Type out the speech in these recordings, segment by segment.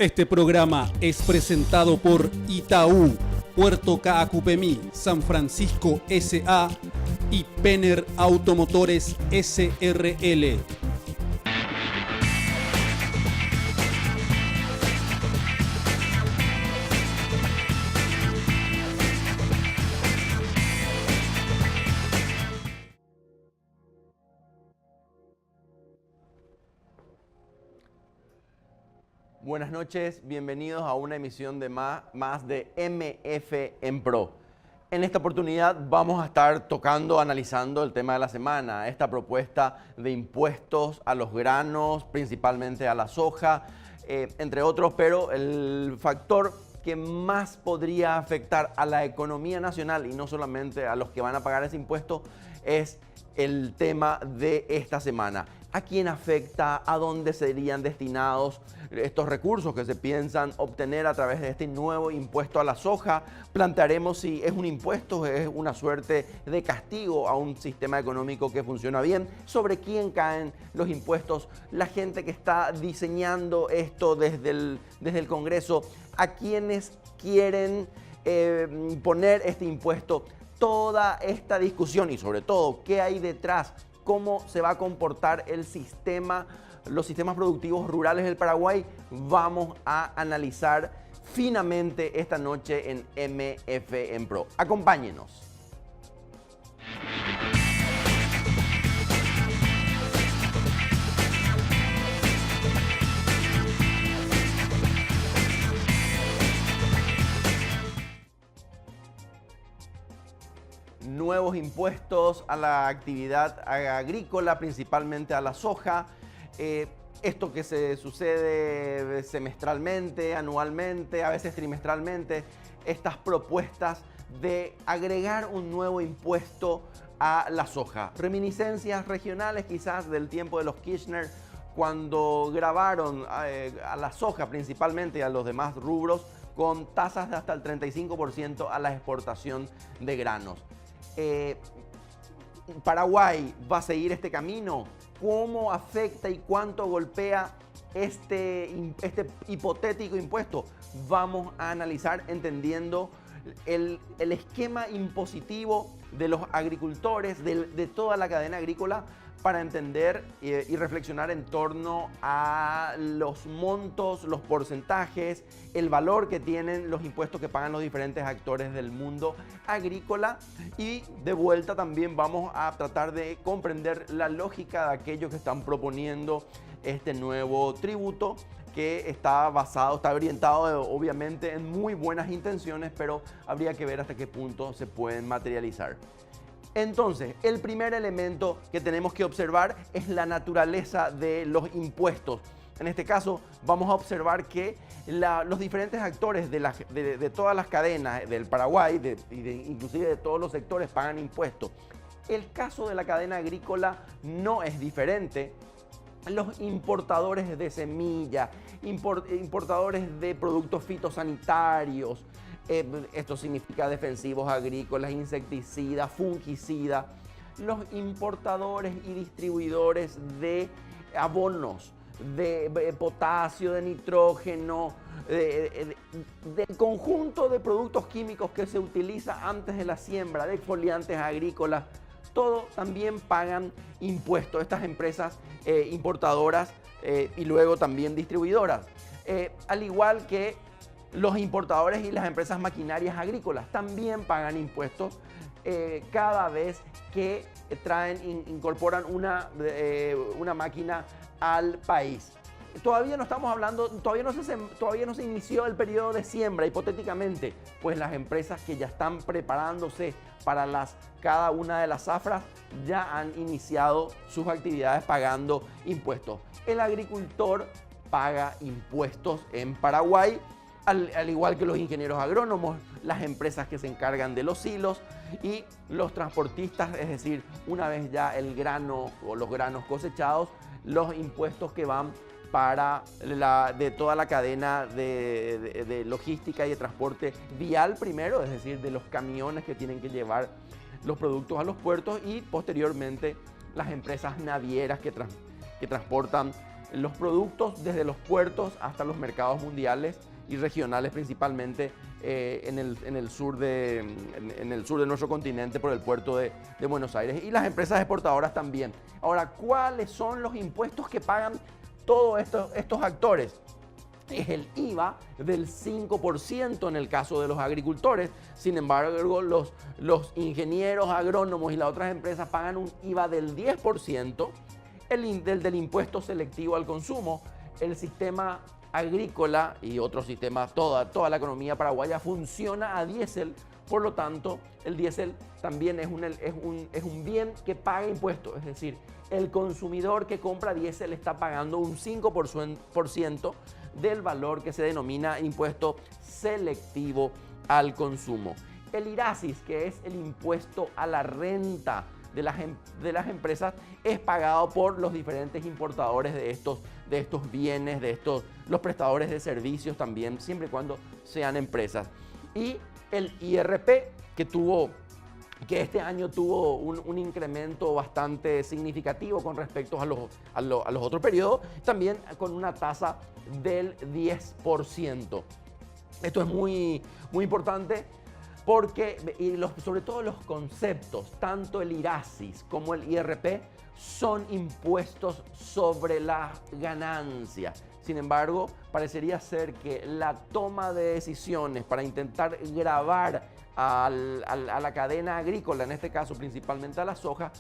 Este programa es presentado por Itaú, Puerto Caacupemí, San Francisco S.A. y Penner Automotores S.R.L. Buenas noches, bienvenidos a una emisión de más de MF en Pro. En esta oportunidad vamos a estar tocando, analizando el tema de la semana, esta propuesta de impuestos a los granos, principalmente a la soja, entre otros, pero el factor que más podría afectar a la economía nacional y no solamente a los que van a pagar ese impuesto es el tema de esta semana. ¿A quién afecta? ¿A dónde serían destinados estos recursos que se piensan obtener a través de este nuevo impuesto a la soja? Plantearemos si es un impuesto, es una suerte de castigo a un sistema económico que funciona bien. ¿Sobre quién caen los impuestos? La gente que está diseñando esto desde el Congreso, ¿a quiénes quieren poner este impuesto? Toda esta discusión y sobre todo, ¿qué hay detrás? ¿Cómo se va a comportar el sistema, los sistemas productivos rurales del Paraguay? Vamos a analizar finamente esta noche en MF en Pro. Acompáñenos. Nuevos impuestos a la actividad agrícola, principalmente a la soja. Esto que se sucede semestralmente, anualmente, a veces trimestralmente, estas propuestas de agregar un nuevo impuesto a la soja. Reminiscencias regionales quizás del tiempo de los Kirchner, cuando grabaron a la soja principalmente y a los demás rubros con tasas de hasta el 35% a la exportación de granos. ¿Paraguay va a seguir este camino? ¿Cómo afecta y cuánto golpea este hipotético impuesto? Vamos a analizar entendiendo el esquema impositivo de los agricultores, de toda la cadena agrícola, para entender y reflexionar en torno a los montos, los porcentajes, el valor que tienen los impuestos que pagan los diferentes actores del mundo agrícola. Y de vuelta también vamos a tratar de comprender la lógica de aquellos que están proponiendo este nuevo tributo, que está orientado obviamente en muy buenas intenciones, pero habría que ver hasta qué punto se pueden materializar. Entonces, el primer elemento que tenemos que observar es la naturaleza de los impuestos. En este caso, vamos a observar que los diferentes actores de todas las cadenas del Paraguay, inclusive de todos los sectores, pagan impuestos. El caso de la cadena agrícola no es diferente. Los importadores de semillas, importadores de productos fitosanitarios, esto significa defensivos agrícolas, insecticidas, fungicidas, los importadores y distribuidores de abonos, de potasio, de nitrógeno, del conjunto de productos químicos que se utiliza antes de la siembra, de exfoliantes agrícolas, todo también pagan impuestos estas empresas importadoras y luego también distribuidoras. Al igual que los importadores y las empresas maquinarias agrícolas también pagan impuestos cada vez que incorporan una máquina al país. Todavía no estamos hablando, todavía no se inició el periodo de siembra, hipotéticamente, pues las empresas que ya están preparándose para cada una de las zafras ya han iniciado sus actividades pagando impuestos. El agricultor paga impuestos en Paraguay, al igual que los ingenieros agrónomos, las empresas que se encargan de los silos y los transportistas, es decir, una vez ya el grano o los granos cosechados, los impuestos que van de toda la cadena de logística y de transporte vial primero, es decir, de los camiones que tienen que llevar los productos a los puertos, y posteriormente las empresas navieras que transportan los productos desde los puertos hasta los mercados mundiales y regionales, principalmente en el sur de nuestro continente por el puerto de Buenos Aires, y las empresas exportadoras también. Ahora, ¿cuáles son los impuestos que pagan todos estos actores? Es el IVA del 5% en el caso de los agricultores. Sin embargo, los ingenieros, agrónomos y las otras empresas pagan un IVA del 10%, del impuesto selectivo al consumo. El sistema agrícola y otros sistemas, toda la economía paraguaya funciona a diésel. Por lo tanto, el diésel también es un bien que paga impuestos. Es decir, el consumidor que compra diésel está pagando un 5% del valor que se denomina impuesto selectivo al consumo. El IRASIS, que es el impuesto a la renta de las empresas, es pagado por los diferentes importadores de estos bienes, los prestadores de servicios también, siempre y cuando sean empresas. Y el IRP, que este año tuvo un incremento bastante significativo con respecto a los otros periodos, también con una tasa del 10%. Esto es muy, muy importante porque, sobre todo los conceptos, tanto el IRASIS como el IRP, son impuestos sobre las ganancias. Sin embargo, parecería ser que la toma de decisiones para intentar gravar a la cadena agrícola, en este caso principalmente a la soja,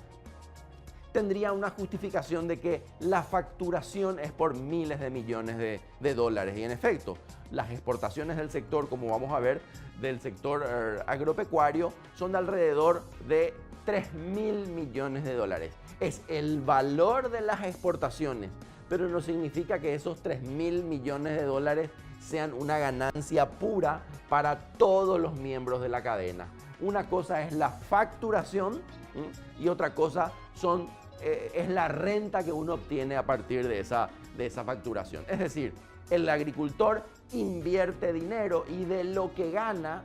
tendría una justificación de que la facturación es por miles de millones de dólares. Y en efecto, las exportaciones del sector, como vamos a ver, del sector agropecuario, son de alrededor de 3.000 millones de dólares. Es el valor de las exportaciones, pero no significa que esos 3.000 millones de dólares sean una ganancia pura para todos los miembros de la cadena. Una cosa es la facturación y otra cosa es la renta que uno obtiene a partir de esa facturación. Es decir, el agricultor invierte dinero y de lo que gana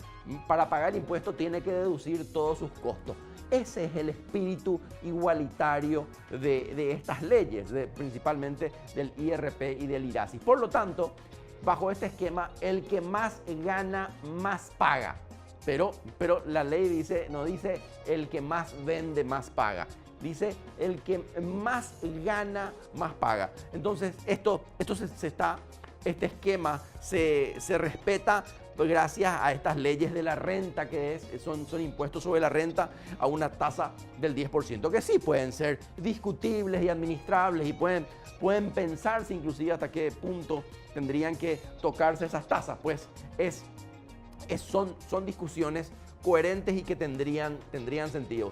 para pagar impuestos tiene que deducir todos sus costos. Ese es el espíritu igualitario de estas leyes, principalmente del IRP y del IRASIS. Por lo tanto, bajo este esquema, el que más gana, más paga. Pero la ley no dice el que más vende, más paga. Dice el que más gana, más paga. Entonces, este esquema se respeta gracias a estas leyes de la renta, que son impuestos sobre la renta a una tasa del 10%, que sí pueden ser discutibles y administrables y pueden pensarse inclusive hasta qué punto tendrían que tocarse esas tasas. Pues son discusiones coherentes y que tendrían sentido.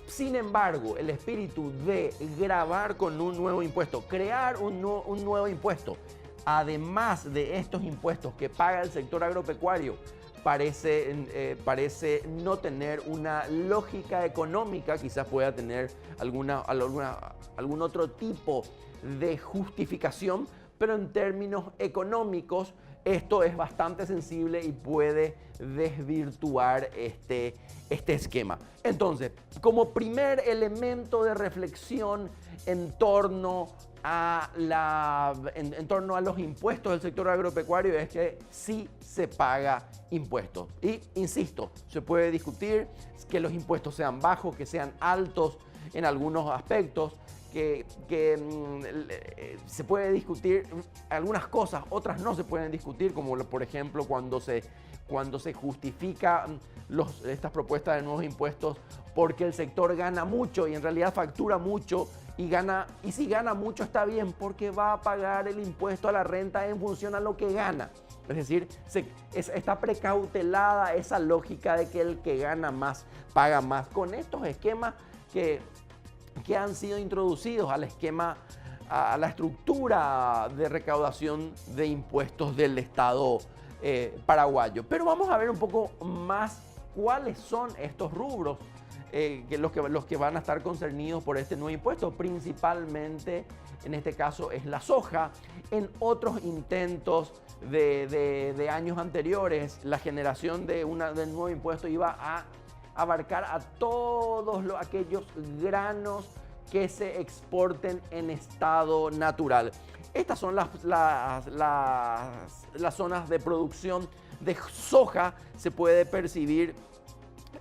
Sin embargo, el espíritu de gravar con un nuevo impuesto, crear un nuevo impuesto, además de estos impuestos que paga el sector agropecuario, parece no tener una lógica económica. Quizás pueda tener algún otro tipo de justificación, pero en términos económicos esto es bastante sensible y puede desvirtuar este esquema. Entonces, como primer elemento de reflexión en torno a los impuestos del sector agropecuario es que sí se paga impuestos. Y insisto, se puede discutir que los impuestos sean bajos, que sean altos en algunos aspectos, que se puede discutir algunas cosas, otras no se pueden discutir, como por ejemplo cuando se justifica estas propuestas de nuevos impuestos porque el sector gana mucho y en realidad factura mucho y si gana mucho está bien porque va a pagar el impuesto a la renta en función a lo que gana. Es decir, está precautelada esa lógica de que el que gana más paga más con estos esquemas que han sido introducidos a la estructura de recaudación de impuestos del Estado paraguayo. Pero vamos a ver un poco más cuáles son estos rubros los que van a estar concernidos por este nuevo impuesto. Principalmente, en este caso, es la soja. En otros intentos de años anteriores, la generación del nuevo impuesto iba a abarcar a todos aquellos granos que se exporten en estado natural. Estas son las zonas de producción de soja. Se puede percibir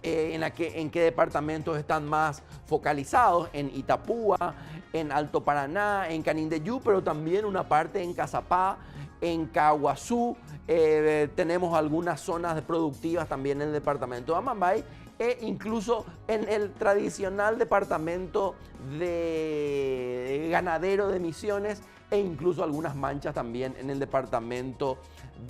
en qué departamentos están más focalizados, en Itapúa, en Alto Paraná, en Canindeyú, pero también una parte en Cazapá, en Caguazú. Tenemos algunas zonas productivas también en el departamento de Amambay e incluso en el tradicional departamento de ganadero de Misiones e incluso algunas manchas también en el departamento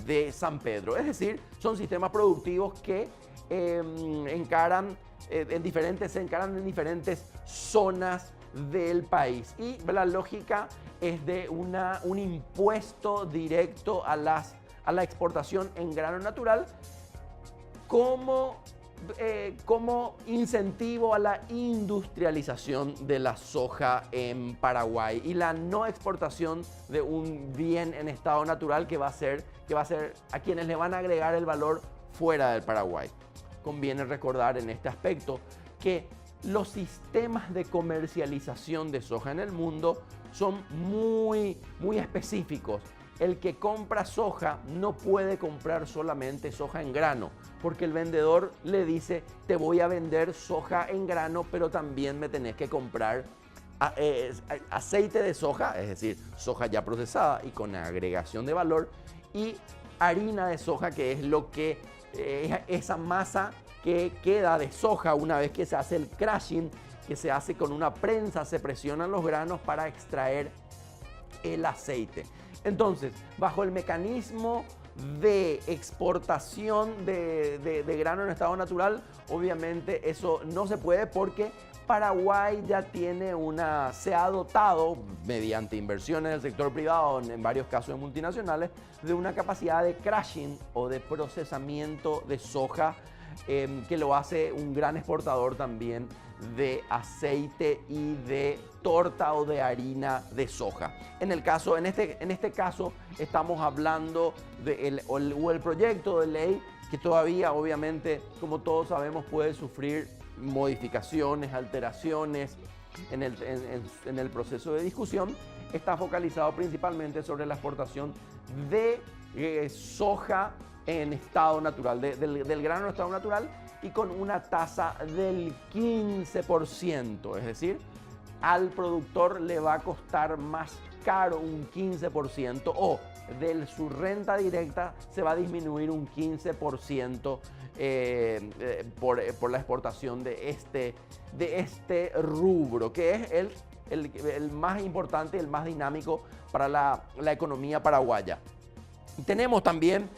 de San Pedro. Es decir, son sistemas productivos que se encaran en diferentes zonas del país. Y la lógica es de un impuesto directo a la exportación en grano natural como incentivo a la industrialización de la soja en Paraguay y la no exportación de un bien en estado natural que va a ser a quienes le van a agregar el valor fuera del Paraguay. Conviene recordar en este aspecto que los sistemas de comercialización de soja en el mundo son muy específicos. El que compra soja no puede comprar solamente soja en grano, porque el vendedor le dice, te voy a vender soja en grano, pero también me tenés que comprar aceite de soja, es decir, soja ya procesada y con agregación de valor, y harina de soja, que es lo que esa masa que queda de soja una vez que se hace el crushing, que se hace con una prensa, se presionan los granos para extraer el aceite. Entonces, bajo el mecanismo de exportación de grano en estado natural, obviamente eso no se puede porque Paraguay ya se ha dotado, mediante inversiones del sector privado, en varios casos de multinacionales, de una capacidad de crushing o de procesamiento de soja que lo hace un gran exportador también de aceite y de torta o de harina de soja. En este caso estamos hablando del proyecto de ley que todavía, obviamente, como todos sabemos, puede sufrir modificaciones, alteraciones en el proceso de discusión. Está focalizado principalmente sobre la exportación de soja en estado natural, del grano en estado natural, y con una tasa del 15%, es decir, al productor le va a costar más caro un 15% o de su renta directa se va a disminuir un 15% por la exportación de este rubro, que es el más importante, el más dinámico para la economía paraguaya. Tenemos también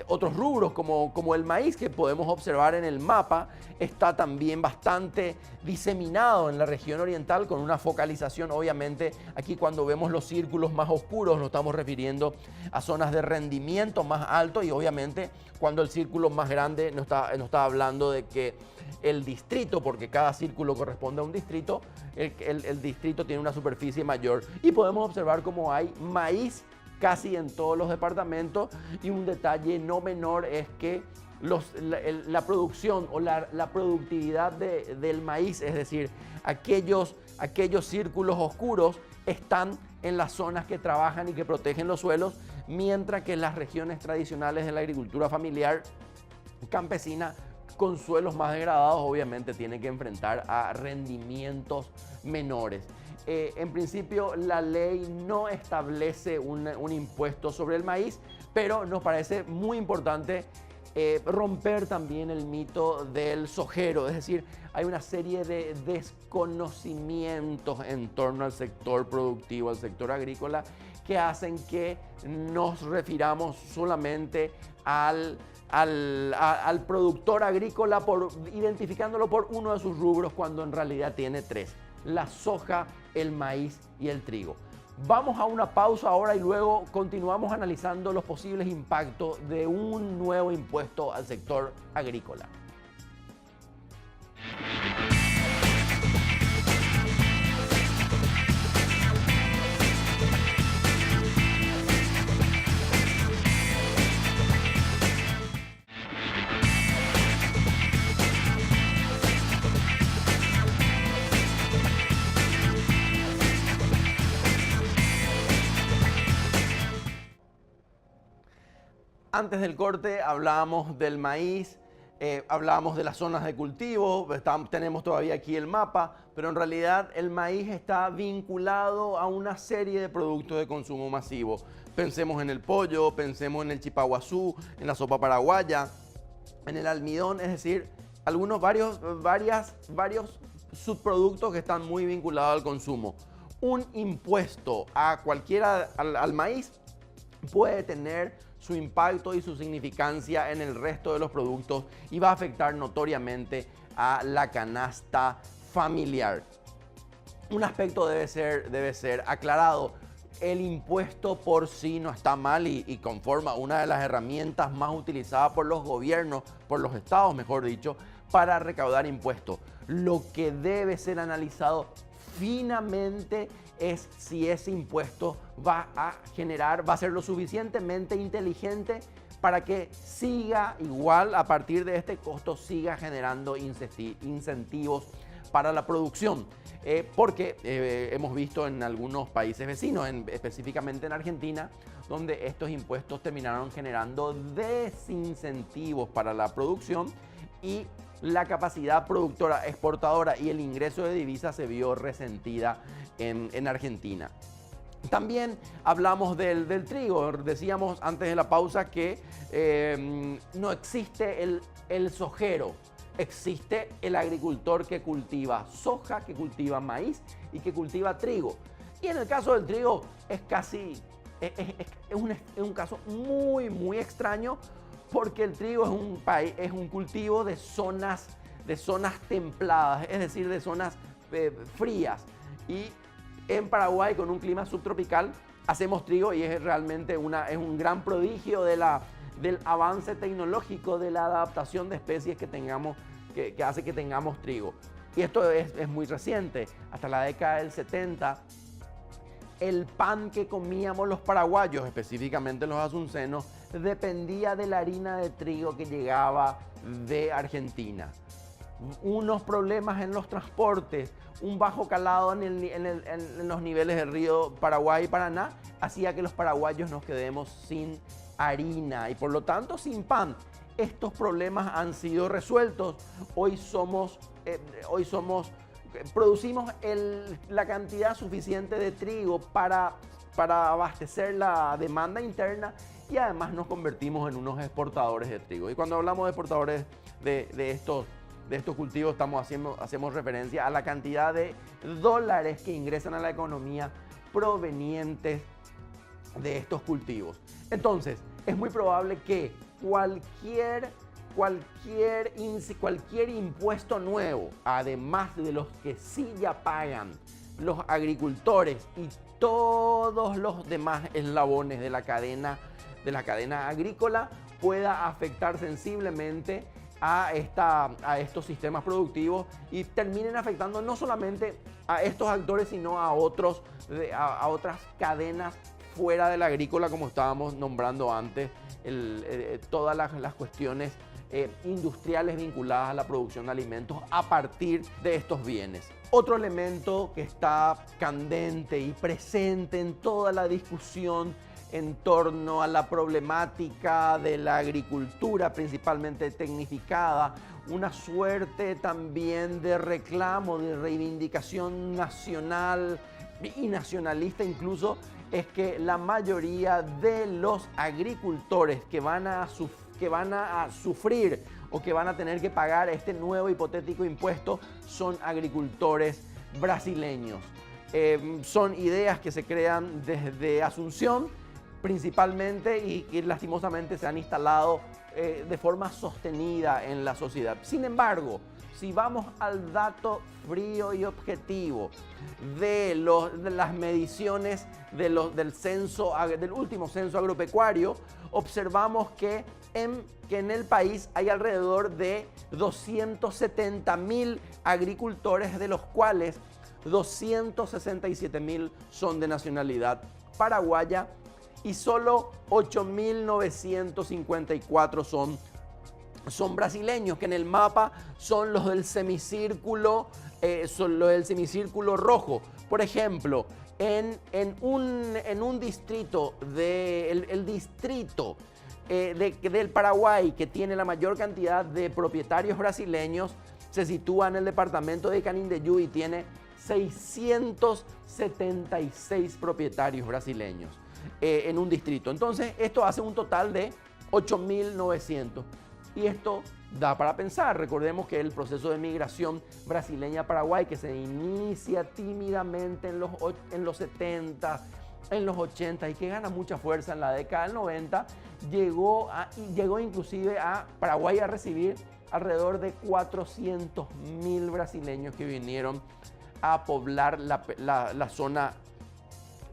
otros rubros como el maíz, que podemos observar en el mapa. Está también bastante diseminado en la región oriental con una focalización, obviamente aquí cuando vemos los círculos más oscuros nos estamos refiriendo a zonas de rendimiento más alto, y obviamente cuando el círculo más grande nos está hablando de que el distrito, porque cada círculo corresponde a un distrito, el distrito tiene una superficie mayor, y podemos observar cómo hay maíz casi en todos los departamentos. Y un detalle no menor es que la producción o la productividad del maíz, es decir, aquellos círculos oscuros, están en las zonas que trabajan y que protegen los suelos, mientras que las regiones tradicionales de la agricultura familiar campesina con suelos más degradados obviamente tienen que enfrentar a rendimientos menores. En principio la ley no establece un impuesto sobre el maíz, pero nos parece muy importante romper también el mito del sojero. Es decir, hay una serie de desconocimientos en torno al sector productivo, al sector agrícola, que hacen que nos refiramos solamente al productor agrícola identificándolo por uno de sus rubros, cuando en realidad tiene tres: la soja, el maíz y el trigo. Vamos a una pausa ahora y luego continuamos analizando los posibles impactos de un nuevo impuesto al sector agrícola. Antes del corte hablábamos del maíz, hablábamos de las zonas de cultivo, tenemos todavía aquí el mapa, pero en realidad el maíz está vinculado a una serie de productos de consumo masivo. Pensemos en el pollo, pensemos en el chipaguazú, en la sopa paraguaya, en el almidón, es decir, varios subproductos que están muy vinculados al consumo. Un impuesto al maíz puede tener su impacto y su significancia en el resto de los productos y va a afectar notoriamente a la canasta familiar. Un aspecto debe ser aclarado. El impuesto por sí no está mal y conforma una de las herramientas más utilizadas por los gobiernos, por los estados, mejor dicho, para recaudar impuestos. Lo que debe ser analizado finamente es si ese impuesto va a ser lo suficientemente inteligente para que siga igual, a partir de este costo, siga generando incentivos para la producción. Porque hemos visto en algunos países vecinos, específicamente en Argentina, donde estos impuestos terminaron generando desincentivos para la producción y la capacidad productora, exportadora y el ingreso de divisas se vio resentida en Argentina. También hablamos del trigo. Decíamos antes de la pausa que no existe el sojero. Existe el agricultor que cultiva soja, que cultiva maíz y que cultiva trigo. Y en el caso del trigo es un caso muy, muy extraño, porque el trigo es un cultivo de zonas templadas, es decir, de zonas frías. Y en Paraguay, con un clima subtropical, hacemos trigo y es realmente un gran prodigio del avance tecnológico, de la adaptación de especies que hace que tengamos trigo. Y esto es muy reciente. Hasta la década del 70, el pan que comíamos los paraguayos, específicamente los asuncenos, dependía de la harina de trigo que llegaba de Argentina. Unos problemas en los transportes, un bajo calado en los niveles del río Paraguay y Paraná, hacía que los paraguayos nos quedemos sin harina y por lo tanto sin pan. Estos problemas han sido resueltos. Hoy producimos la cantidad suficiente de trigo para abastecer la demanda interna y además nos convertimos en unos exportadores de trigo. Y cuando hablamos de exportadores de estos cultivos, hacemos referencia a la cantidad de dólares que ingresan a la economía provenientes de estos cultivos. Entonces, es muy probable que cualquier impuesto nuevo, además de los que sí ya pagan los agricultores y todos los demás eslabones de la cadena agrícola, pueda afectar sensiblemente a estos sistemas productivos y terminen afectando no solamente a estos actores, sino a otras cadenas fuera de la agrícola, como estábamos nombrando antes, todas las cuestiones industriales vinculadas a la producción de alimentos a partir de estos bienes. Otro elemento que está candente y presente en toda la discusión en torno a la problemática de la agricultura, principalmente tecnificada, una suerte también de reclamo, de reivindicación nacional y nacionalista incluso, es que la mayoría de los agricultores que van a sufrir o que van a tener que pagar este nuevo hipotético impuesto son agricultores brasileños. Son ideas que se crean desde Asunción principalmente y lastimosamente se han instalado de forma sostenida en la sociedad. Sin embargo, si vamos al dato frío y objetivo de las mediciones del último censo agropecuario, observamos que en el país hay alrededor de 270.000 agricultores, de los cuales 267.000 son de nacionalidad paraguaya y solo 8.954 son brasileños, que en el mapa son los del semicírculo, rojo. Por ejemplo, en un distrito, el distrito del Paraguay, que tiene la mayor cantidad de propietarios brasileños, se sitúa en el departamento de Canindeyú y tiene 676 propietarios brasileños en un distrito. Entonces, esto hace un total de 8.900. Y esto da para pensar. Recordemos que el proceso de migración brasileña a Paraguay, que se inicia tímidamente en los 70, en los 80 y que gana mucha fuerza en la década del 90, llegó inclusive a Paraguay a recibir alrededor de 400.000 brasileños que vinieron a poblar la zona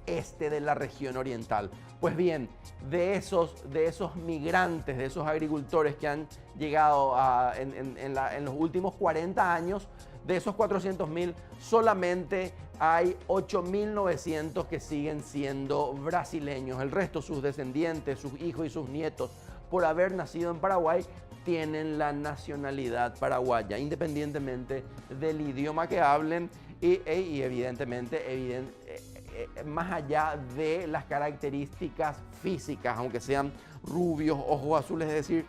este de la región oriental. Pues bien, de esos migrantes, de esos agricultores que han llegado en los últimos 40 años, de esos 400.000, solamente hay 8.900 que siguen siendo brasileños. El resto, sus descendientes, sus hijos y sus nietos, por haber nacido en Paraguay, tienen la nacionalidad paraguaya, independientemente del idioma que hablen y evidentemente, más allá de las características físicas, aunque sean rubios, ojos azules, es decir,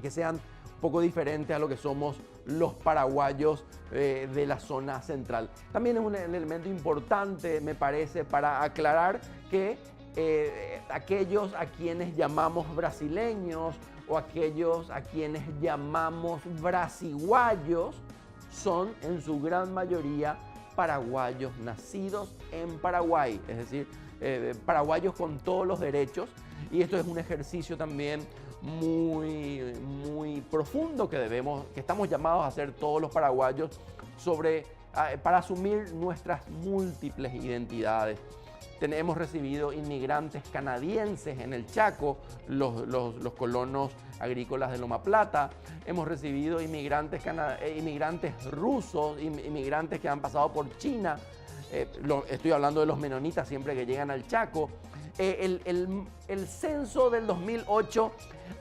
que sean un poco diferentes a lo que somos los paraguayos de la zona central. También es un elemento importante, me parece, para aclarar que aquellos a quienes llamamos brasileños o aquellos a quienes llamamos brasiguayos son en su gran mayoría paraguayos nacidos en Paraguay, es decir, paraguayos con todos los derechos, y esto es un ejercicio también muy profundo que estamos llamados a hacer todos los paraguayos para asumir nuestras múltiples identidades. Hemos recibido inmigrantes canadienses en el Chaco, los colonos agrícolas de Loma Plata. Hemos recibido inmigrantes rusos, inmigrantes que han pasado por China. Estoy hablando de los menonitas siempre que llegan al Chaco. El censo del 2008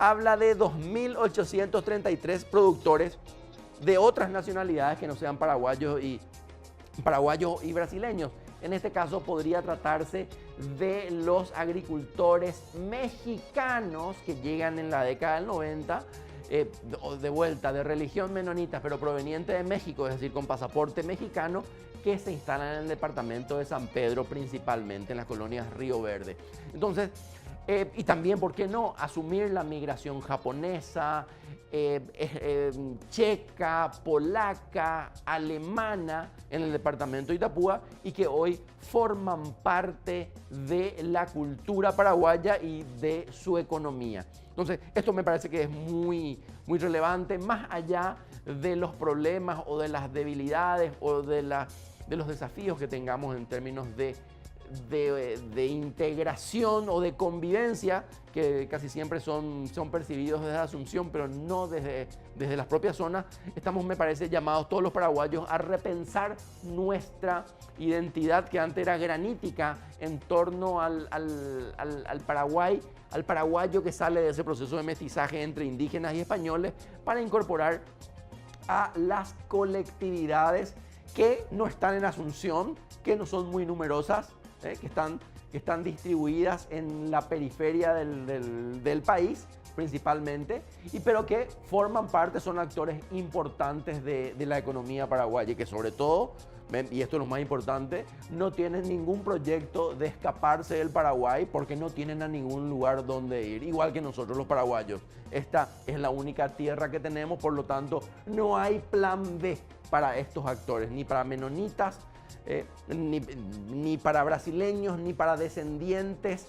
habla de 2.833 productores de otras nacionalidades que no sean paraguayos y brasileños. En este caso podría tratarse de los agricultores mexicanos que llegan en la década del 90, de vuelta de religión menonita, pero proveniente de México, es decir, con pasaporte mexicano, que se instalan en el departamento de San Pedro, principalmente en las colonias Río Verde. Entonces, y también, ¿por qué no?, asumir la migración japonesa, checa, polaca, alemana en el departamento de Itapúa y que hoy forman parte de la cultura paraguaya y de su economía. Entonces, esto me parece que es muy relevante, más allá de los problemas o de las debilidades o de los desafíos que tengamos en términos de integración o de convivencia, que casi siempre son percibidos desde Asunción, pero no desde las propias zonas. Estamos, me parece, llamados todos los paraguayos a repensar nuestra identidad, que antes era granítica, en torno al Paraguay, al paraguayo que sale de ese proceso de mestizaje entre indígenas y españoles, para incorporar a las colectividades que no están en Asunción, que no son muy numerosas, que están distribuidas en la periferia del país principalmente, pero que forman parte, son actores importantes de la economía paraguaya y que sobre todo, y esto es lo más importante, no tienen ningún proyecto de escaparse del Paraguay porque no tienen a ningún lugar donde ir, igual que nosotros los paraguayos. Esta es la única tierra que tenemos, por lo tanto no hay plan B para estos actores, ni para menonitas, ni para brasileños, ni para descendientes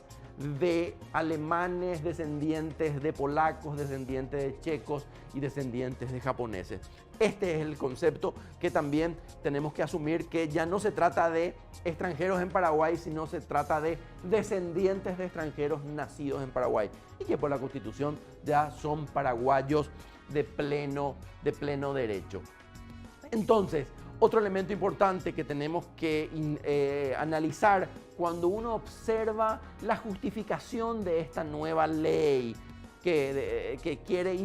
de alemanes, descendientes de polacos, descendientes de checos y descendientes de japoneses. Este es el concepto que también tenemos que asumir, que ya no se trata de extranjeros en Paraguay, sino se trata de descendientes de extranjeros nacidos en Paraguay y que por la Constitución ya son paraguayos de pleno derecho. Entonces, otro elemento importante que tenemos que analizar cuando uno observa la justificación de esta nueva ley que quiere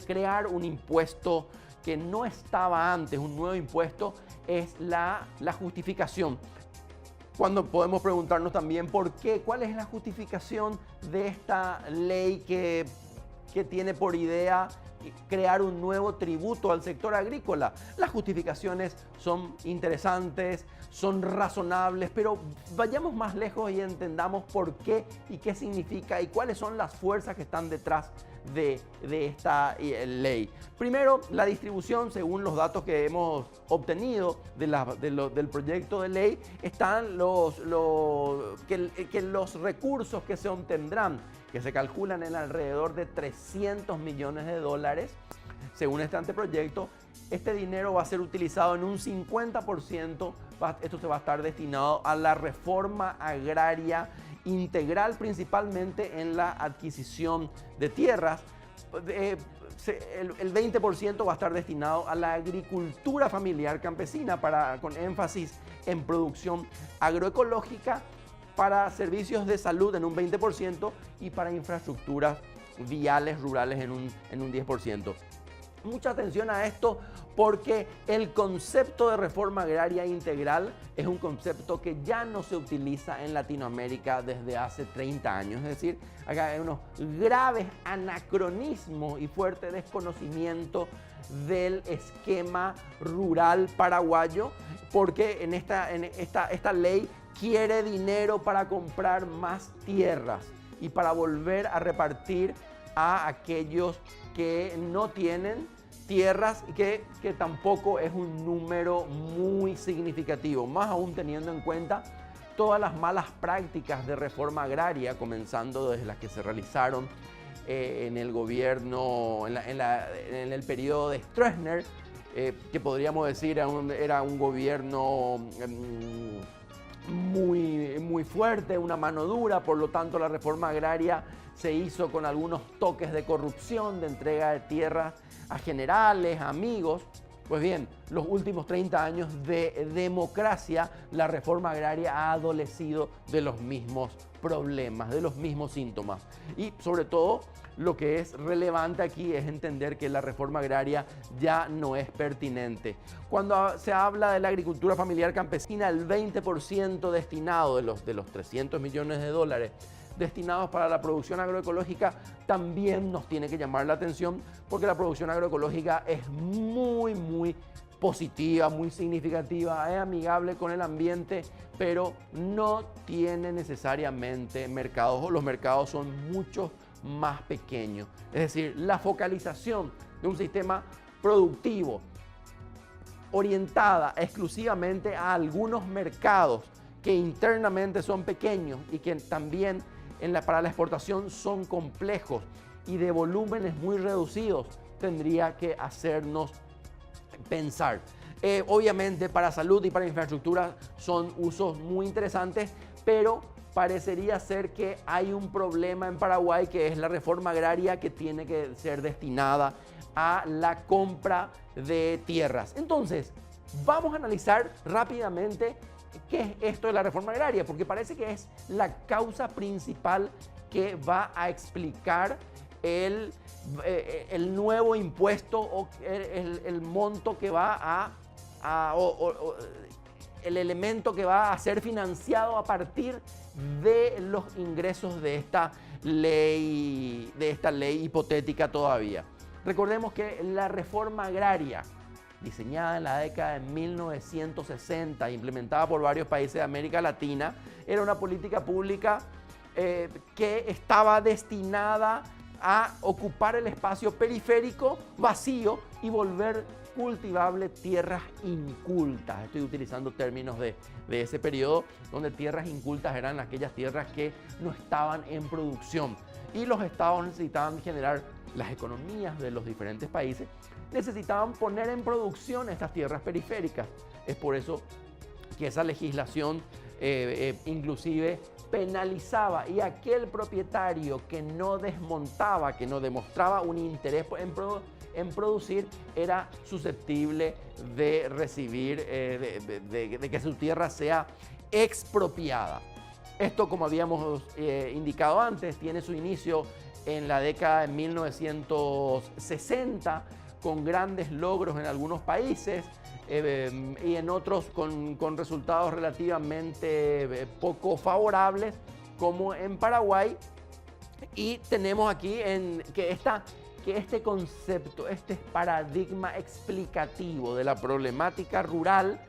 crear un impuesto que no estaba antes, un nuevo impuesto, es la justificación. Cuando podemos preguntarnos también por qué, cuál es la justificación de esta ley que tiene por idea crear un nuevo tributo al sector agrícola. Las justificaciones son interesantes, son razonables, pero vayamos más lejos y entendamos por qué y qué significa y cuáles son las fuerzas que están detrás de esta ley. Primero, la distribución, según los datos que hemos obtenido del proyecto de ley, están los recursos que se obtendrán, que se calculan en alrededor de 300 millones de dólares. Según este anteproyecto, este dinero va a ser utilizado en un 50%, esto se va a estar destinado a la reforma agraria integral, principalmente en la adquisición de tierras. El 20% va a estar destinado a la agricultura familiar campesina, con énfasis en producción agroecológica, para servicios de salud en un 20% y para infraestructuras viales rurales en un 10%. Mucha atención a esto porque el concepto de reforma agraria integral es un concepto que ya no se utiliza en Latinoamérica desde hace 30 años. Es decir, acá hay unos graves anacronismos y fuerte desconocimiento del esquema rural paraguayo, porque esta ley quiere dinero para comprar más tierras y para volver a repartir a aquellos que no tienen tierras, que tampoco es un número muy significativo, más aún teniendo en cuenta todas las malas prácticas de reforma agraria, comenzando desde las que se realizaron en el gobierno, en el periodo de Stroessner, que podríamos decir era un gobierno muy fuerte, una mano dura. Por lo tanto, la reforma agraria se hizo con algunos toques de corrupción, de entrega de tierras a generales, a amigos. Pues bien, los últimos 30 años de democracia, la reforma agraria ha adolecido de los mismos problemas, de los mismos síntomas. Y sobre todo, lo que es relevante aquí es entender que la reforma agraria ya no es pertinente. Cuando se habla de la agricultura familiar campesina, el 20% destinado de los 300 millones de dólares destinados para la producción agroecológica también nos tiene que llamar la atención, porque la producción agroecológica es muy positiva, muy significativa, es amigable con el ambiente, pero no tiene necesariamente mercados, o los mercados son mucho más pequeños. Es decir, la focalización de un sistema productivo orientada exclusivamente a algunos mercados que internamente son pequeños y que también para la exportación son complejos y de volúmenes muy reducidos, tendría que hacernos pensar. Obviamente para salud y para infraestructura son usos muy interesantes, pero parecería ser que hay un problema en Paraguay, que es la reforma agraria, que tiene que ser destinada a la compra de tierras. Entonces, vamos a analizar rápidamente qué es esto de la reforma agraria, porque parece que es la causa principal que va a explicar el nuevo impuesto, o el monto que va el elemento que va a ser financiado a partir de los ingresos de esta ley hipotética todavía. Recordemos que la reforma agraria, diseñada en la década de 1960, implementada por varios países de América Latina, era una política pública que estaba destinada a ocupar el espacio periférico vacío y volver cultivable tierras incultas. Estoy utilizando términos de ese periodo, donde tierras incultas eran aquellas tierras que no estaban en producción, y los estados necesitaban generar, las economías de los diferentes países necesitaban poner en producción estas tierras periféricas. Es por eso que esa legislación inclusive penalizaba, y aquel propietario que no desmontaba, que no demostraba un interés en producir, era susceptible de recibir, de que su tierra sea expropiada. Esto, como habíamos indicado antes, tiene su inicio en la década de 1960, con grandes logros en algunos países. y en otros con resultados relativamente poco favorables, como en Paraguay. Y tenemos aquí que este concepto, este paradigma explicativo de la problemática rural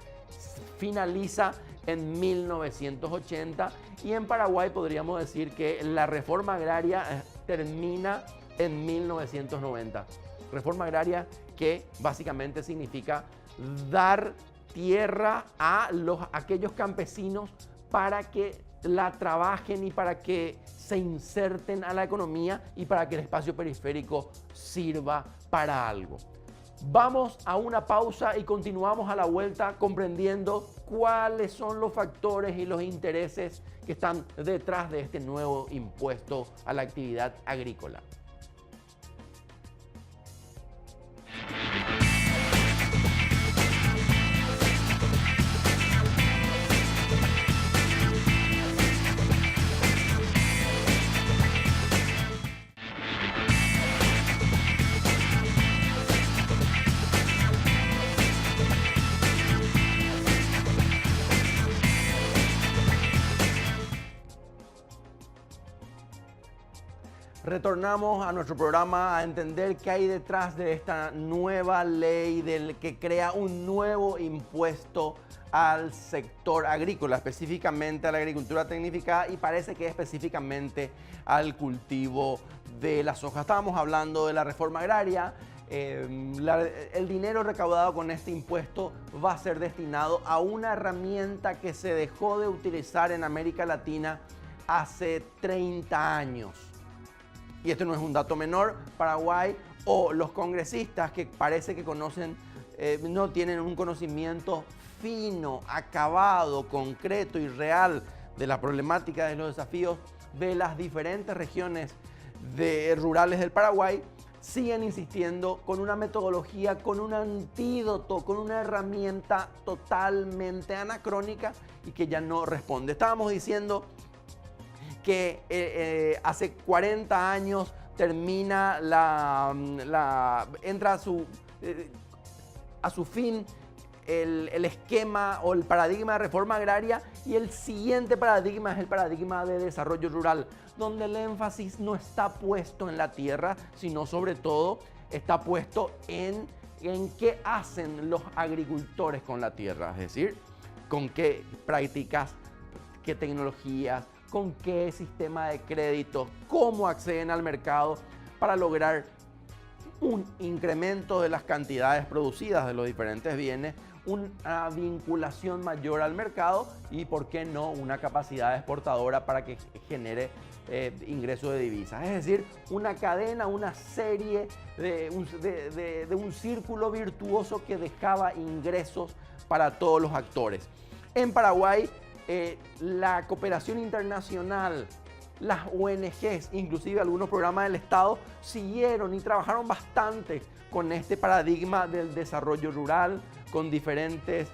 finaliza en 1980, y en Paraguay podríamos decir que la reforma agraria termina en 1990. Reforma agraria que básicamente significa dar tierra a aquellos campesinos para que la trabajen y para que se inserten a la economía y para que el espacio periférico sirva para algo. Vamos a una pausa y continuamos a la vuelta comprendiendo cuáles son los factores y los intereses que están detrás de este nuevo impuesto a la actividad agrícola. Retornamos a nuestro programa a entender qué hay detrás de esta nueva ley que crea un nuevo impuesto al sector agrícola, específicamente a la agricultura tecnificada, y parece que específicamente al cultivo de la soja. Estábamos hablando de la reforma agraria. El dinero recaudado con este impuesto va a ser destinado a una herramienta que se dejó de utilizar en América Latina hace 30 años. Y esto no es un dato menor. Paraguay, o los congresistas que parece que conocen, no tienen un conocimiento fino, acabado, concreto y real de la problemática, de los desafíos de las diferentes regiones rurales del Paraguay, siguen insistiendo con una metodología, con un antídoto, con una herramienta totalmente anacrónica y que ya no responde. Estábamos diciendo que hace 40 años termina entra a su fin el esquema o el paradigma de reforma agraria, y el siguiente paradigma es el paradigma de desarrollo rural, donde el énfasis no está puesto en la tierra, sino sobre todo está puesto en qué hacen los agricultores con la tierra, es decir, con qué prácticas, qué tecnologías, con qué sistema de crédito, cómo acceden al mercado para lograr un incremento de las cantidades producidas de los diferentes bienes, una vinculación mayor al mercado y, ¿por qué no?, una capacidad exportadora para que genere ingresos de divisas. Es decir, una cadena, una serie de un círculo virtuoso que dejaba ingresos para todos los actores. En Paraguay, la cooperación internacional, las ONGs, inclusive algunos programas del Estado, siguieron y trabajaron bastante con este paradigma del desarrollo rural, con diferentes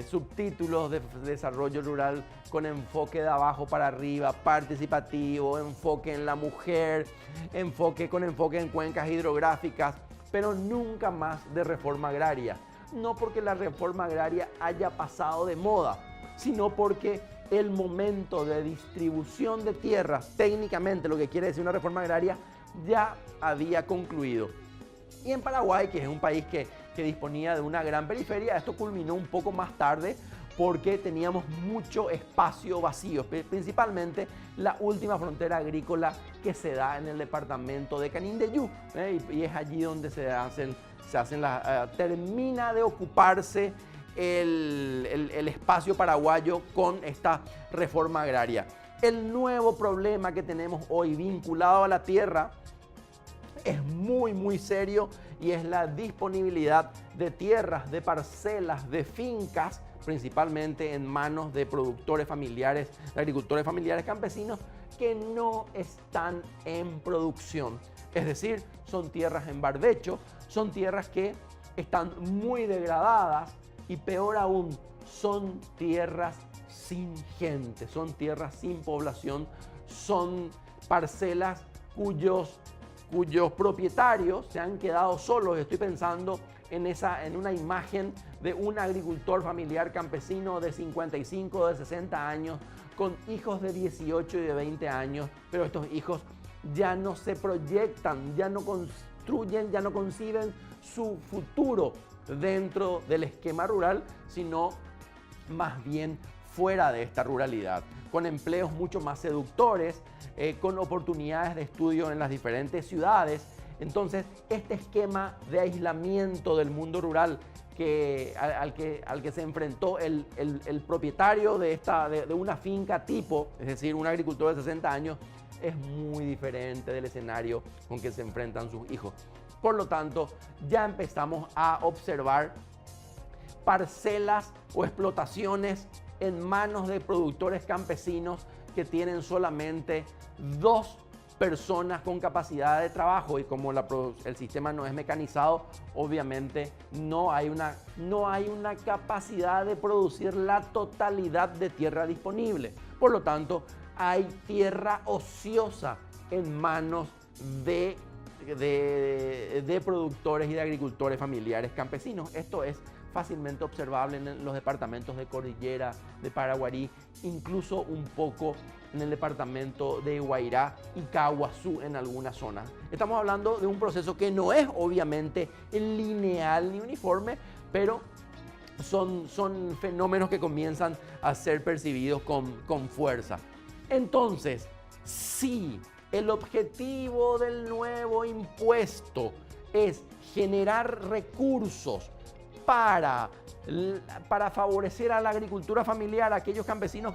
subtítulos de desarrollo rural con enfoque de abajo para arriba, participativo, enfoque en la mujer, con enfoque en cuencas hidrográficas, pero nunca más de reforma agraria. No porque la reforma agraria haya pasado de moda, sino porque el momento de distribución de tierras, técnicamente lo que quiere decir una reforma agraria, ya había concluido. Y en Paraguay, que es un país que disponía de una gran periferia, esto culminó un poco más tarde porque teníamos mucho espacio vacío, principalmente la última frontera agrícola que se da en el departamento de Canindeyú, y es allí donde termina de ocuparse el espacio paraguayo con esta reforma agraria. El nuevo problema que tenemos hoy vinculado a la tierra es muy serio, y es la disponibilidad de tierras, de parcelas, de fincas, principalmente en manos de productores familiares, de agricultores familiares campesinos que no están en producción. Es decir, son tierras en barbecho, son tierras que están muy degradadas, y peor aún, son tierras sin gente, son tierras sin población, son parcelas cuyos propietarios se han quedado solos. Estoy pensando en una imagen de un agricultor familiar campesino de 55 o de 60 años, con hijos de 18 y de 20 años, pero estos hijos ya no se proyectan, ya no construyen, ya no conciben su futuro dentro del esquema rural, sino más bien fuera de esta ruralidad, con empleos mucho más seductores, con oportunidades de estudio en las diferentes ciudades. Entonces, este esquema de aislamiento del mundo rural al que se enfrentó el propietario de una finca tipo, es decir, un agricultor de 60 años, es muy diferente del escenario con que se enfrentan sus hijos. Por lo tanto, ya empezamos a observar parcelas o explotaciones en manos de productores campesinos que tienen solamente 2 personas con capacidad de trabajo, y como el sistema no es mecanizado, obviamente no hay una capacidad de producir la totalidad de tierra disponible. Por lo tanto, hay tierra ociosa en manos de productores y de agricultores familiares campesinos. Esto es fácilmente observable en los departamentos de Cordillera, de Paraguarí, incluso un poco en el departamento de Guairá y Caguazú en algunas zonas. Estamos hablando de un proceso que no es obviamente lineal ni uniforme, pero son fenómenos que comienzan a ser percibidos con fuerza. Entonces, si el objetivo del nuevo impuesto es generar recursos para favorecer a la agricultura familiar, a aquellos campesinos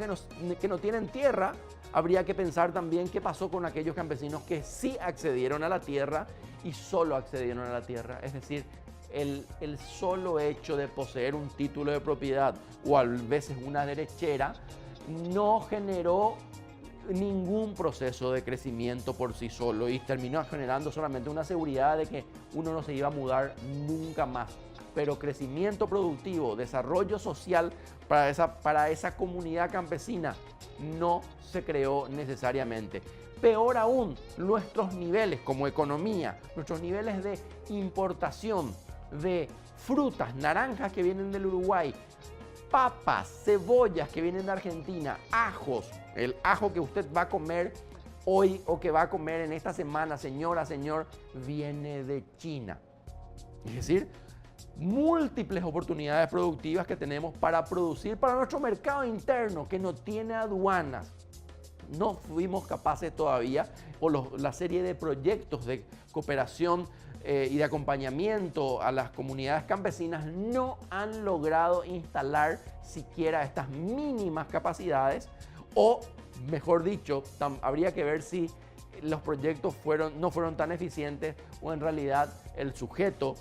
que no tienen tierra, habría que pensar también qué pasó con aquellos campesinos que sí accedieron a la tierra y solo accedieron a la tierra. Es decir, el solo hecho de poseer un título de propiedad o a veces una derechera no generó ningún proceso de crecimiento por sí solo y terminó generando solamente una seguridad de que uno no se iba a mudar nunca más. Pero crecimiento productivo, desarrollo social para esa comunidad campesina no se creó necesariamente. Peor aún, nuestros niveles como economía, nuestros niveles de importación de frutas, naranjas que vienen del Uruguay, papas, cebollas que vienen de Argentina, ajos, el ajo que usted va a comer hoy o que va a comer en esta semana, señora, señor, viene de China. Es decir, múltiples oportunidades productivas que tenemos para producir para nuestro mercado interno que no tiene aduanas. No fuimos capaces todavía, por la serie de proyectos de cooperación y de acompañamiento a las comunidades campesinas, no han logrado instalar siquiera estas mínimas capacidades, o mejor dicho, habría que ver si los proyectos no fueron tan eficientes o en realidad el sujeto,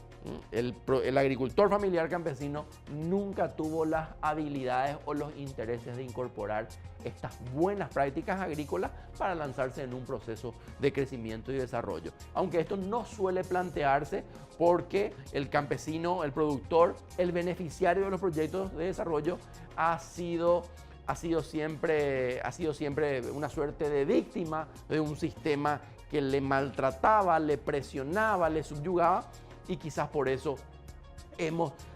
el agricultor familiar campesino, nunca tuvo las habilidades o los intereses de incorporar estas buenas prácticas agrícolas para lanzarse en un proceso de crecimiento y desarrollo. Aunque esto no suele plantearse porque el campesino, el productor, el beneficiario de los proyectos de desarrollo ha sido siempre una suerte de víctima de un sistema que le maltrataba, le presionaba, le subyugaba, y quizás por eso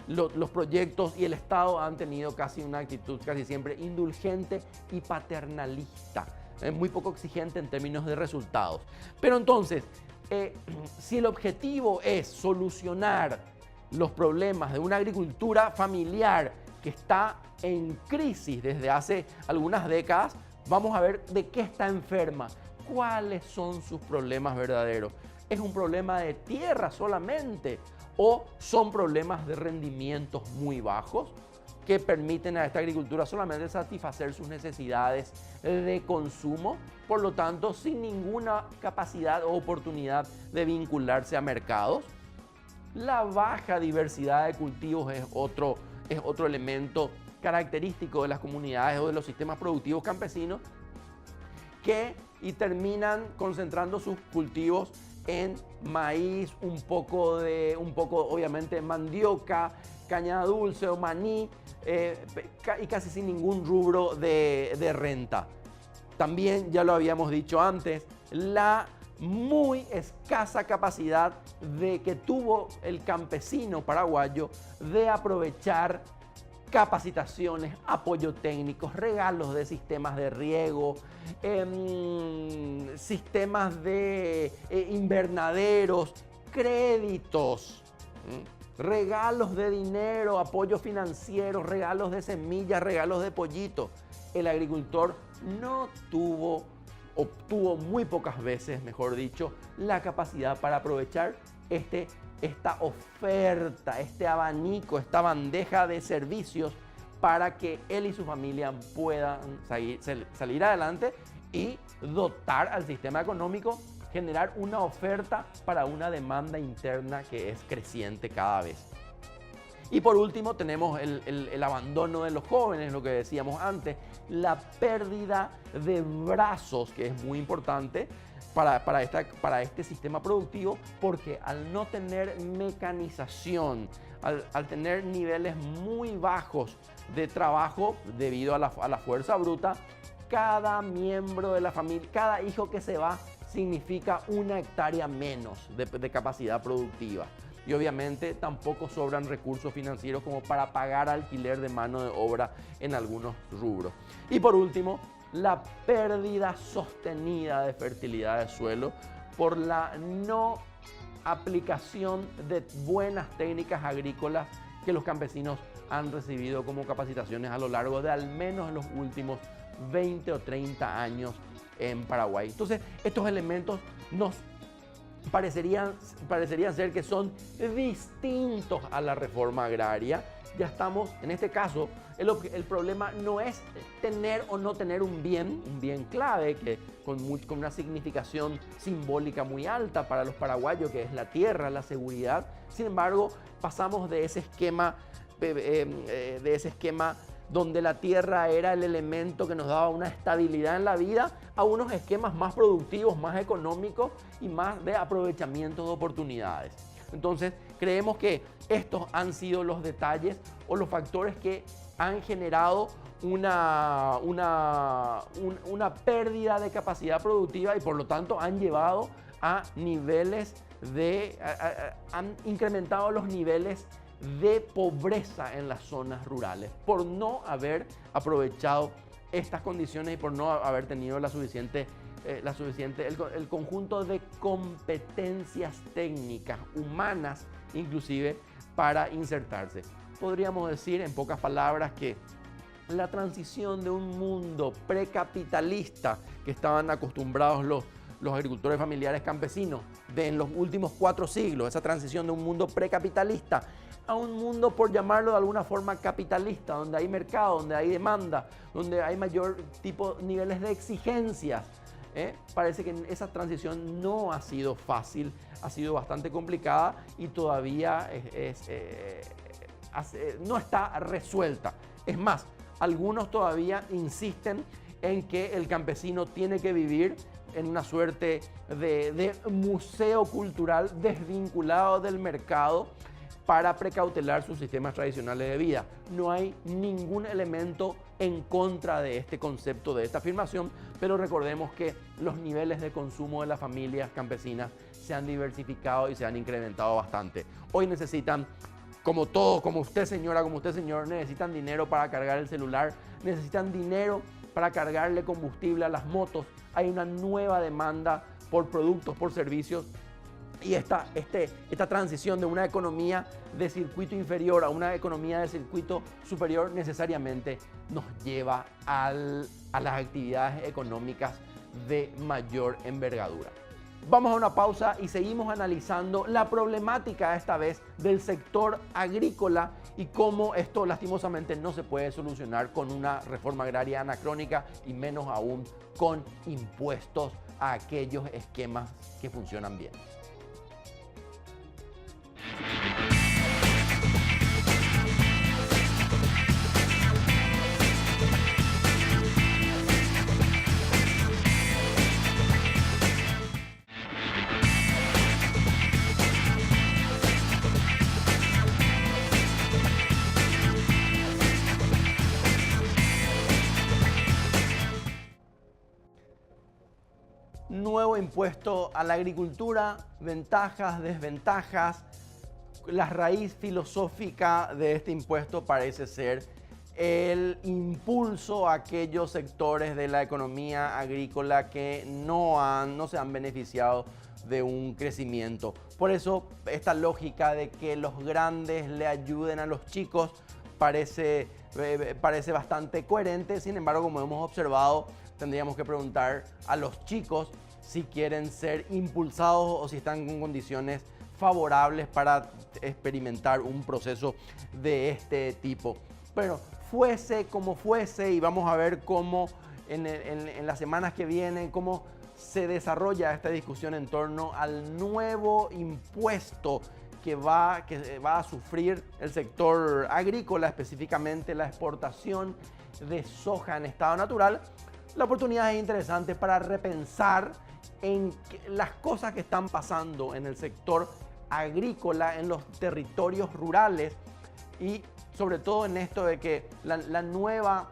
los proyectos y el Estado han tenido casi una actitud casi siempre indulgente y paternalista, muy poco exigente en términos de resultados. Pero entonces, si el objetivo es solucionar los problemas de una agricultura familiar que está en crisis desde hace algunas décadas, vamos a ver de qué está enferma, cuáles son sus problemas verdaderos. ¿Es un problema de tierra solamente o son problemas de rendimientos muy bajos que permiten a esta agricultura solamente satisfacer sus necesidades de consumo, por lo tanto sin ninguna capacidad o oportunidad de vincularse a mercados? La baja diversidad de cultivos es otro elemento característico de las comunidades o de los sistemas productivos campesinos y terminan concentrando sus cultivos en maíz, un poco obviamente mandioca, caña dulce o maní, y casi sin ningún rubro de renta. También, ya lo habíamos dicho antes, la muy escasa capacidad de que tuvo el campesino paraguayo de aprovechar capacitaciones, apoyo técnicos, regalos de sistemas de riego, sistemas de invernaderos, créditos, regalos de dinero, apoyos financieros, regalos de semillas, regalos de pollito. El agricultor no tuvo, obtuvo muy pocas veces, mejor dicho, la capacidad para aprovechar esta oferta, este abanico, esta bandeja de servicios para que él y su familia puedan salir adelante y dotar al sistema económico, generar una oferta para una demanda interna que es creciente cada vez. Y por último tenemos el abandono de los jóvenes, lo que decíamos antes, la pérdida de brazos, que es muy importante para este sistema productivo, porque al no tener mecanización, al tener niveles muy bajos de trabajo debido a la fuerza bruta, cada miembro de la familia, cada hijo que se va, significa una hectárea menos de capacidad productiva. Y obviamente tampoco sobran recursos financieros como para pagar alquiler de mano de obra en algunos rubros. Y por último, la pérdida sostenida de fertilidad de suelo por la no aplicación de buenas técnicas agrícolas que los campesinos han recibido como capacitaciones a lo largo de al menos los últimos 20 o 30 años en Paraguay. Entonces, estos elementos nos parecerían ser que son distintos a la reforma agraria. Ya estamos, en este caso, el problema no es tener o no tener un bien clave, que con una significación simbólica muy alta para los paraguayos, que es la tierra, la seguridad. Sin embargo, pasamos de ese esquema donde la tierra era el elemento que nos daba una estabilidad en la vida, a unos esquemas más productivos, más económicos y más de aprovechamiento de oportunidades. Entonces, creemos que estos han sido los detalles o los factores que han generado una pérdida de capacidad productiva y por lo tanto han llevado a niveles han incrementado los niveles de pobreza en las zonas rurales por no haber aprovechado estas condiciones y por no haber tenido el conjunto de competencias técnicas, humanas inclusive, para insertarse. Podríamos decir en pocas palabras que la transición de un mundo precapitalista que estaban acostumbrados los agricultores familiares campesinos en los últimos 4 siglos, esa transición de un mundo precapitalista a un mundo, por llamarlo de alguna forma, capitalista, donde hay mercado, donde hay demanda, donde hay mayor niveles de exigencias. Parece que esa transición no ha sido fácil, ha sido bastante complicada y todavía no está resuelta. Es más, algunos todavía insisten en que el campesino tiene que vivir en una suerte de museo cultural desvinculado del mercado para precautelar sus sistemas tradicionales de vida. No hay ningún elemento en contra de este concepto, de esta afirmación, pero recordemos que los niveles de consumo de las familias campesinas se han diversificado y se han incrementado bastante. Hoy necesitan, como usted señora, como usted señor, necesitan dinero para cargar el celular, necesitan dinero para cargarle combustible a las motos. Hay una nueva demanda por productos, por servicios. Y esta transición de una economía de circuito inferior a una economía de circuito superior necesariamente nos lleva a las actividades económicas de mayor envergadura. Vamos a una pausa y seguimos analizando la problemática esta vez del sector agrícola y cómo esto lastimosamente no se puede solucionar con una reforma agraria anacrónica y menos aún con impuestos a aquellos esquemas que funcionan bien. Nuevo impuesto a la agricultura, ventajas, desventajas. La raíz filosófica de este impuesto parece ser el impulso a aquellos sectores de la economía agrícola que no se han beneficiado de un crecimiento. Por eso esta lógica de que los grandes le ayuden a los chicos parece bastante coherente. Sin embargo, como hemos observado, tendríamos que preguntar a los chicos si quieren ser impulsados o si están en condiciones favorables para experimentar un proceso de este tipo. Pero fuese como fuese, y vamos a ver cómo en las semanas que vienen, cómo se desarrolla esta discusión en torno al nuevo impuesto que va a sufrir el sector agrícola, específicamente la exportación de soja en estado natural. La oportunidad es interesante para repensar en las cosas que están pasando en el sector agrícola, en los territorios rurales, y sobre todo en esto de que la nueva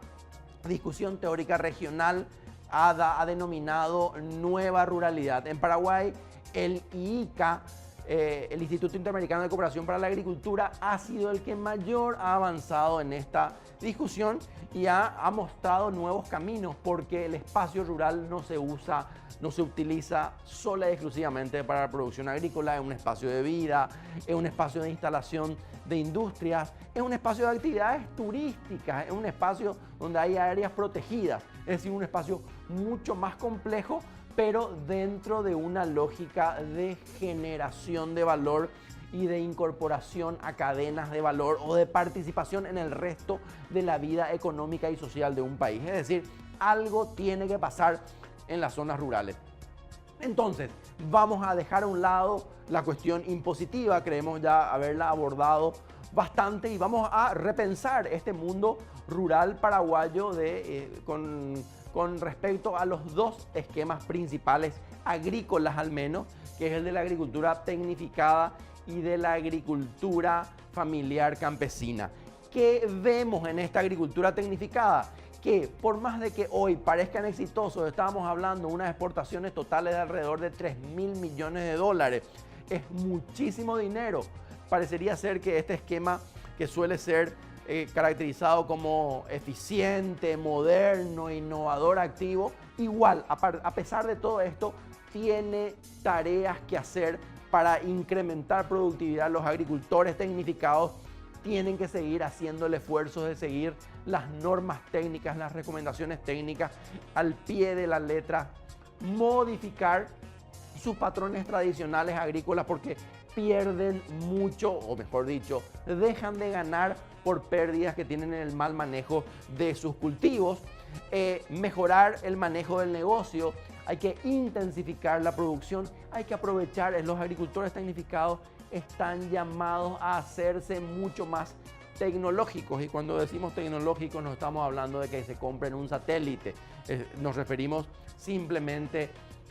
discusión teórica regional ha denominado nueva ruralidad. En Paraguay, el IICA, el Instituto Interamericano de Cooperación para la Agricultura, ha sido el que mayor ha avanzado en esta discusión y ha mostrado nuevos caminos, porque el espacio rural no se utiliza sola y exclusivamente para la producción agrícola. Es un espacio de vida, es un espacio de instalación de industrias, es un espacio de actividades turísticas, es un espacio donde hay áreas protegidas, es decir, un espacio mucho más complejo, pero dentro de una lógica de generación de valor y de incorporación a cadenas de valor o de participación en el resto de la vida económica y social de un país. Es decir, algo tiene que pasar en las zonas rurales. Entonces, vamos a dejar a un lado la cuestión impositiva, creemos ya haberla abordado bastante, y vamos a repensar este mundo rural paraguayo con respecto a los dos esquemas principales agrícolas, al menos, que es el de la agricultura tecnificada y de la agricultura familiar campesina. ¿Qué vemos en esta agricultura tecnificada? Que por más de que hoy parezcan exitosos, estábamos hablando de unas exportaciones totales de alrededor de 3.000 millones de dólares. Es muchísimo dinero. Parecería ser que este esquema, que suele ser caracterizado como eficiente, moderno, innovador, activo, igual, a pesar de todo esto, tiene tareas que hacer para incrementar productividad. Los agricultores tecnificados tienen que seguir haciendo el esfuerzo de seguir las normas técnicas, las recomendaciones técnicas al pie de la letra, modificar sus patrones tradicionales agrícolas, porque pierden mucho, o mejor dicho, dejan de ganar por pérdidas que tienen en el mal manejo de sus cultivos. Mejorar el manejo del negocio, hay que intensificar la producción, hay que aprovechar. Los agricultores tecnificados están llamados a hacerse mucho más tecnológicos, y cuando decimos tecnológicos no estamos hablando de que se compren un satélite, nos referimos simplemente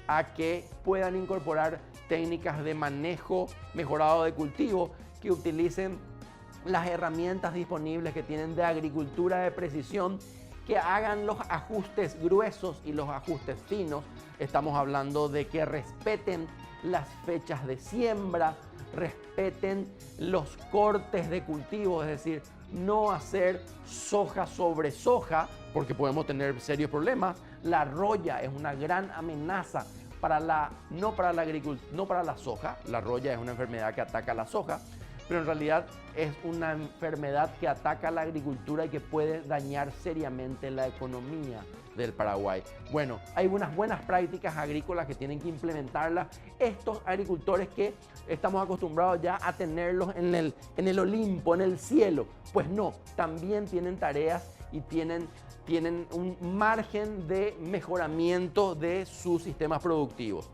a que puedan incorporar técnicas de manejo mejorado de cultivo, que utilicen las herramientas disponibles que tienen de agricultura de precisión, que hagan los ajustes gruesos y los ajustes finos. Estamos hablando de que respeten las fechas de siembra, respeten los cortes de cultivo, es decir, no hacer soja sobre soja, porque podemos tener serios problemas. La roya es una gran amenaza no para la soja. La roya es una enfermedad que ataca la soja, pero en realidad es una enfermedad que ataca la agricultura y que puede dañar seriamente la economía del Paraguay. Bueno, hay unas buenas prácticas agrícolas que tienen que implementarlas estos agricultores que estamos acostumbrados ya a tenerlos en el Olimpo, en el cielo. Pues no, también tienen tareas y tienen un margen de mejoramiento de sus sistemas productivos.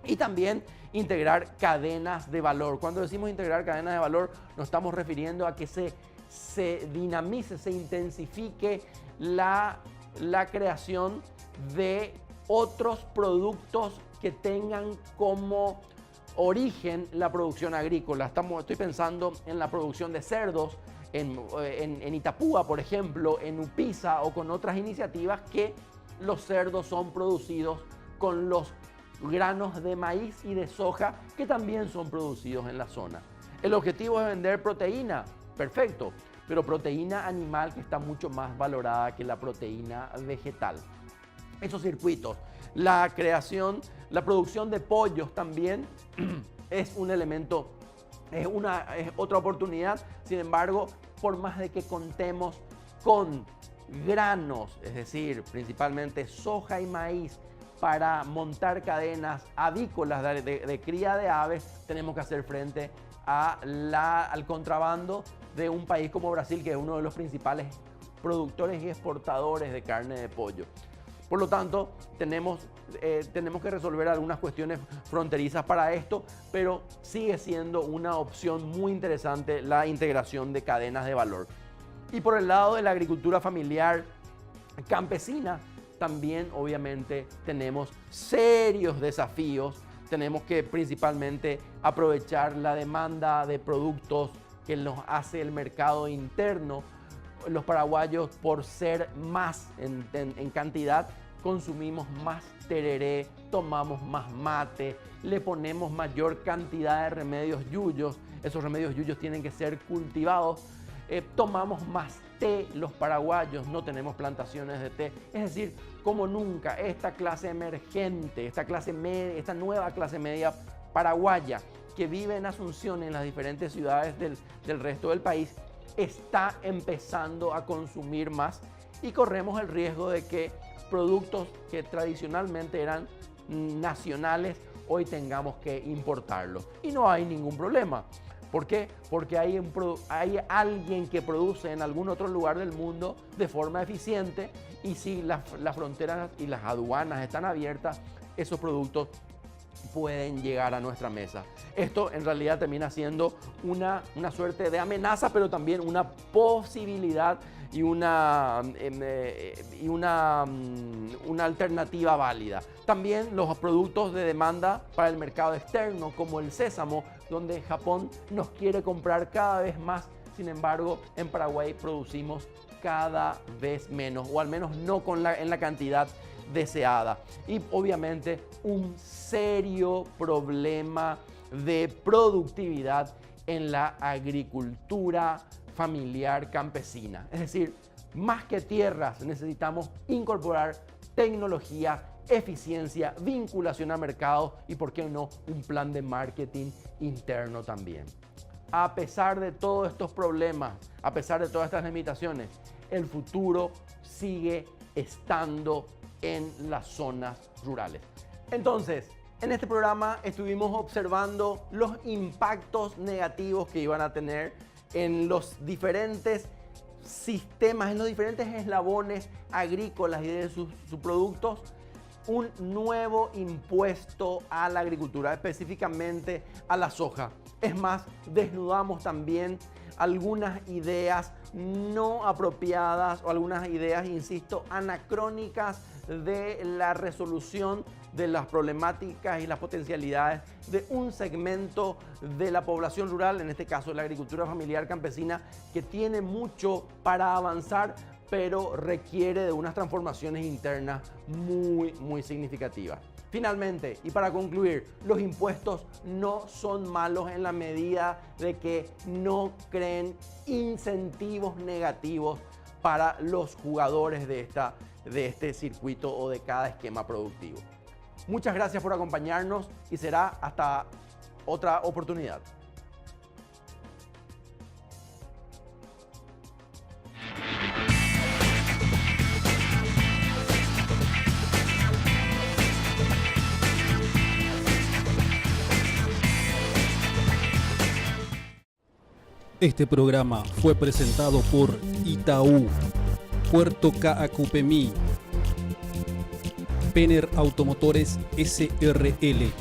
Y también integrar cadenas de valor. Cuando decimos integrar cadenas de valor, nos estamos refiriendo a que se dinamice, se intensifique la creación de otros productos que tengan como origen la producción agrícola. Estoy pensando en la producción de cerdos, en Itapúa, por ejemplo, en Upiza, o con otras iniciativas que los cerdos son producidos con los granos de maíz y de soja que también son producidos en la zona. El objetivo es vender proteína, perfecto, pero proteína animal que está mucho más valorada que la proteína vegetal. Esos circuitos, la producción de pollos también es un elemento, es otra oportunidad. Sin embargo, por más de que contemos con granos, es decir, principalmente soja y maíz, para montar cadenas avícolas de cría de aves, tenemos que hacer frente al contrabando de un país como Brasil, que es uno de los principales productores y exportadores de carne de pollo. Por lo tanto, tenemos que resolver algunas cuestiones fronterizas para esto, pero sigue siendo una opción muy interesante la integración de cadenas de valor. Y por el lado de la agricultura familiar campesina, también obviamente tenemos serios desafíos. Tenemos que principalmente aprovechar la demanda de productos que nos hace el mercado interno. Los paraguayos, por ser más en cantidad, consumimos más tereré, tomamos más mate, le ponemos mayor cantidad de remedios yuyos. Esos remedios yuyos tienen que ser cultivados. Tomamos más té los paraguayos, no tenemos plantaciones de té. Es decir, como nunca, esta clase emergente, esta nueva clase media paraguaya que vive en Asunción, en las diferentes ciudades del resto del país, está empezando a consumir más y corremos el riesgo de que productos que tradicionalmente eran nacionales hoy tengamos que importarlos. Y no hay ningún problema. ¿Por qué? Porque hay alguien que produce en algún otro lugar del mundo de forma eficiente, y si las fronteras y las aduanas están abiertas, esos productos pueden llegar a nuestra mesa. Esto en realidad termina siendo una suerte de amenaza, pero también una posibilidad y una alternativa válida. También los productos de demanda para el mercado externo, como el sésamo, donde Japón nos quiere comprar cada vez más. Sin embargo, en Paraguay producimos cada vez menos, o al menos no en la cantidad deseada. Y obviamente un serio problema de productividad en la agricultura familiar campesina. Es decir, más que tierras, necesitamos incorporar tecnología, eficiencia, vinculación a mercados y, ¿por qué no?, un plan de marketing interno también. A pesar de todos estos problemas, a pesar de todas estas limitaciones, el futuro sigue estando en las zonas rurales. Entonces, en este programa estuvimos observando los impactos negativos que iban a tener en los diferentes sistemas, en los diferentes eslabones agrícolas y de sus productos, un nuevo impuesto a la agricultura, específicamente a la soja. Es más, desnudamos también algunas ideas no apropiadas o algunas ideas, insisto, anacrónicas de la resolución de las problemáticas y las potencialidades de un segmento de la población rural, en este caso la agricultura familiar campesina, que tiene mucho para avanzar, pero requiere de unas transformaciones internas muy significativas. Finalmente, y para concluir, los impuestos no son malos en la medida de que no creen incentivos negativos para los jugadores de este circuito o de cada esquema productivo. Muchas gracias por acompañarnos y será hasta otra oportunidad. Este programa fue presentado por Itaú, Puerto Caacupemí, Penner Automotores SRL.